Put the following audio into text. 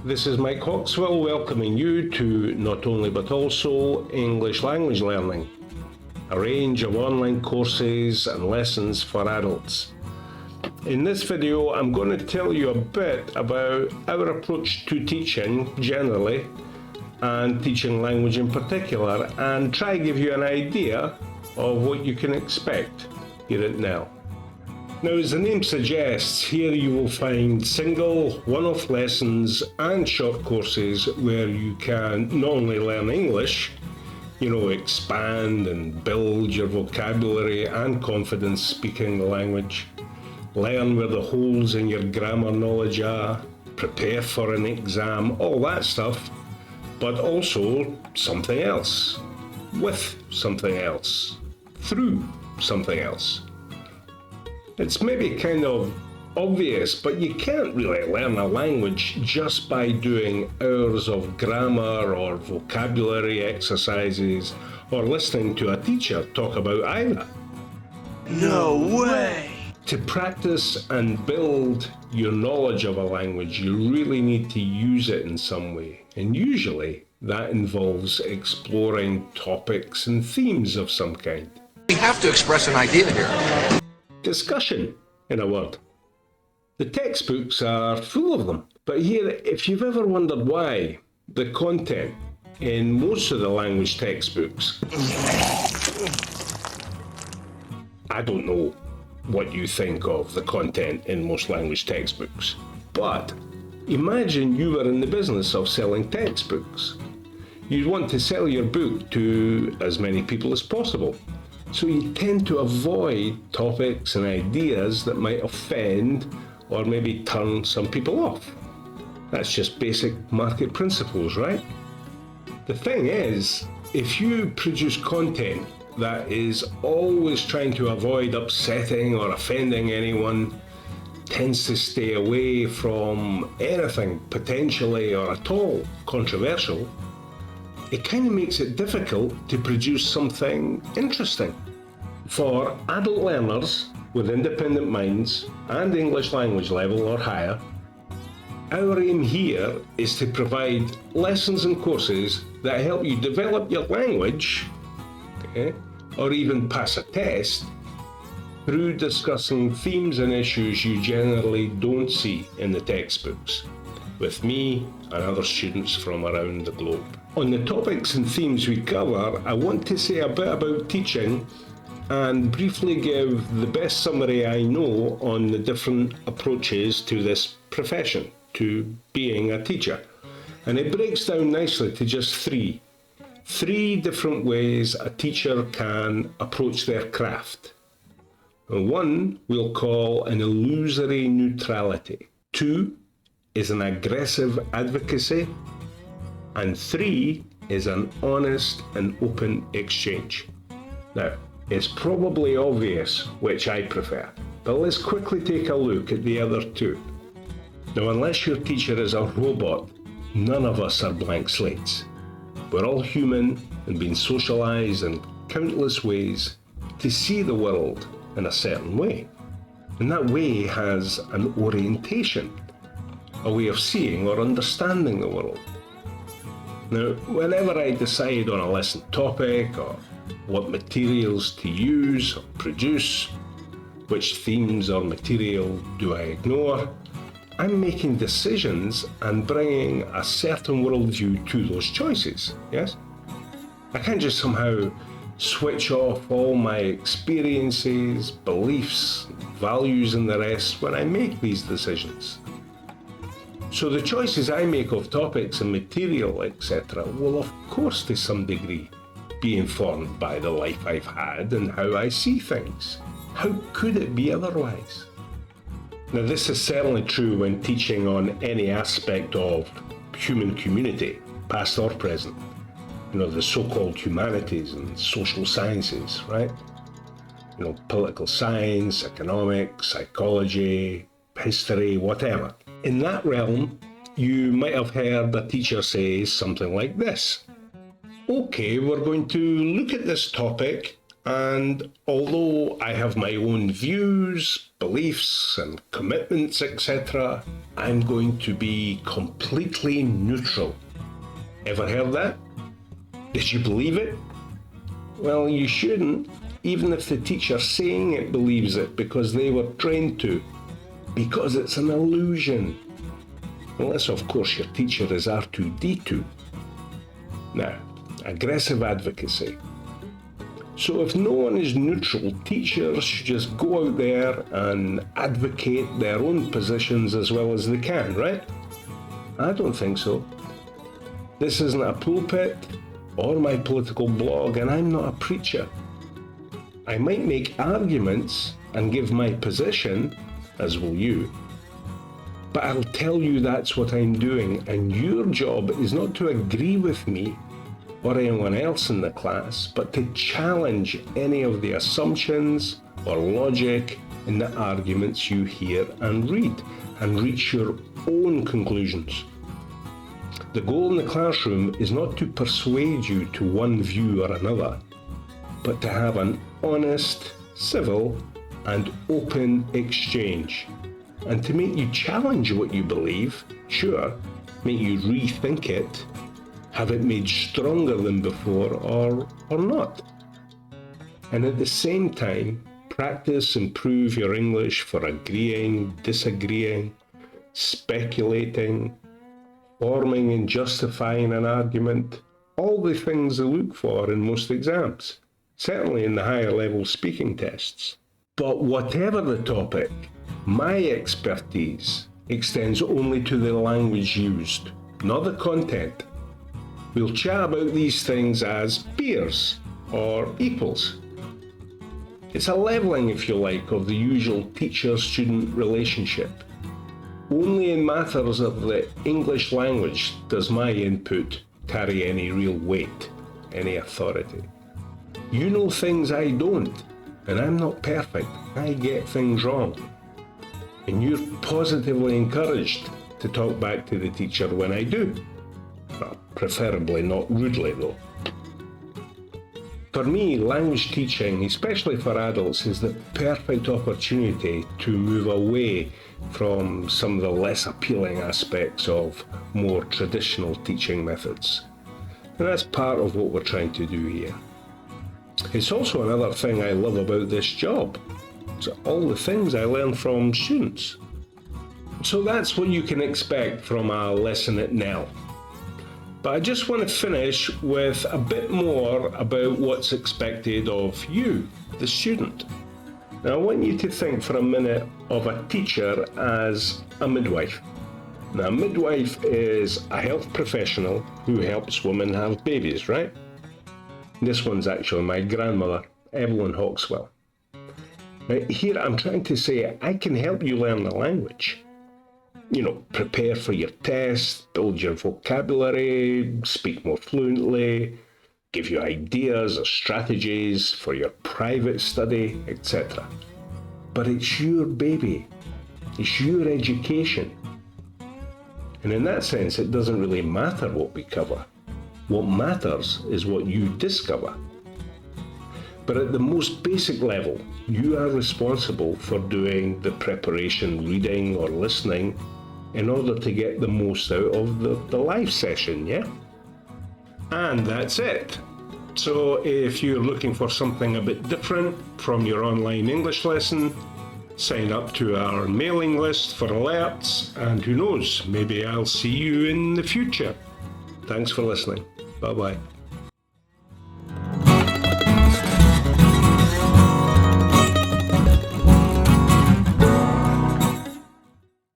this is Mike Hawkswell welcoming you to Not Only But Also English Language Learning, a range of online courses and lessons for adults. In this video, I'm going to tell you a bit about our approach to teaching generally and teaching language in particular, and try to give you an idea of what you can expect here at NELL. Now, as the name suggests, here you will find single, one-off lessons and short courses where you can not only learn English, expand and build your vocabulary and confidence speaking the language, learn where the holes in your grammar knowledge are, prepare for an exam, all that stuff, but also something else, with something else, through something else. It's maybe kind of obvious, but you can't really learn a language just by doing hours of grammar or vocabulary exercises or listening to a teacher talk about either. No way! To practice and build your knowledge of a language, you really need to use it in some way, and usually that involves exploring topics and themes of some kind. We have to express an idea here. Discussion, in a word. The textbooks are full of them, but here, if you've ever wondered why, the content in most of the language textbooks, I don't know what you think of the content in most language textbooks, but imagine you were in the business of selling textbooks. You'd want to sell your book to as many people as possible. So you tend to avoid topics and ideas that might offend or maybe turn some people off. That's just basic market principles, right? The thing is, if you produce content that is always trying to avoid upsetting or offending anyone, tends to stay away from anything potentially or at all controversial, it kind of makes it difficult to produce something interesting. For adult learners with independent minds and English language level or higher, our aim here is to provide lessons and courses that help you develop your language, or even pass a test, through discussing themes and issues you generally don't see in the textbooks, with me and other students from around the globe. On the topics and themes we cover, I want to say a bit about teaching and briefly give the best summary I know on the different approaches to this profession, to being a teacher. And it breaks down nicely to just three different ways a teacher can approach their craft. One we'll call an illusory neutrality. Two is an aggressive advocacy. And three is an honest and open exchange. Now, it's probably obvious which I prefer, but let's quickly take a look at the other two. Now, unless your teacher is a robot, none of us are blank slates. We're all human and been socialized in countless ways to see the world in a certain way. And that way has an orientation, a way of seeing or understanding the world. Now, whenever I decide on a lesson topic or what materials to use or produce, which themes or material do I ignore, I'm making decisions and bringing a certain worldview to those choices, yes? I can't just somehow switch off all my experiences, beliefs, values and the rest when I make these decisions. So the choices I make of topics and material, etc., will of course to some degree be informed by the life I've had and how I see things. How could it be otherwise? Now, this is certainly true when teaching on any aspect of human community, past or present. The so-called humanities and social sciences, right? Political science, economics, psychology, history, whatever. In that realm, you might have heard a teacher say something like this. Okay, we're going to look at this topic And although I have my own views, beliefs, and commitments, etc., I'm going to be completely neutral. Ever heard that? Did you believe it? Well, you shouldn't, even if the teacher saying it believes it because they were trained to, because it's an illusion. Unless, of course, your teacher is R2-D2. Now, aggressive advocacy. So if no one is neutral, teachers should just go out there and advocate their own positions as well as they can, right? I don't think so. This isn't a pulpit or my political blog, and I'm not a preacher. I might make arguments and give my position, as will you, but I'll tell you that's what I'm doing, and your job is not to agree with me or anyone else in the class, but to challenge any of the assumptions or logic in the arguments you hear and read, and reach your own conclusions. The goal in the classroom is not to persuade you to one view or another, but to have an honest, civil, and open exchange, and to make you challenge what you believe, sure, make you rethink it, have it made stronger than before, or not. And at the same time, practice and improve your English for agreeing, disagreeing, speculating, forming and justifying an argument, all the things they look for in most exams, certainly in the higher level speaking tests. But whatever the topic, my expertise extends only to the language used, not the content. We'll chat about these things as peers or equals. It's a leveling, if you like, of the usual teacher-student relationship. Only in matters of the English language does my input carry any real weight, any authority. You know things I don't, and I'm not perfect. I get things wrong. And you're positively encouraged to talk back to the teacher when I do. Well, preferably not rudely, though. For me, language teaching, especially for adults, is the perfect opportunity to move away from some of the less appealing aspects of more traditional teaching methods. And that's part of what we're trying to do here. It's also another thing I love about this job. It's all the things I learn from students. So that's what you can expect from a lesson at NELL. But I just want to finish with a bit more about what's expected of you, the student. Now, I want you to think for a minute of a teacher as a midwife. Now, a midwife is a health professional who helps women have babies, right? This one's actually my grandmother, Evelyn Hawkswell. Now, here I'm trying to say I can help you learn the language. You know, prepare for your test, build your vocabulary, speak more fluently, give you ideas or strategies for your private study, etc. But it's your baby. It's your education. And in that sense, it doesn't really matter what we cover. What matters is what you discover. But at the most basic level, you are responsible for doing the preparation, reading or listening in order to get the most out of the live session, yeah? And that's it. So if you're looking for something a bit different from your online English lesson, sign up to our mailing list for alerts, and who knows, maybe I'll see you in the future. Thanks for listening. Bye-bye.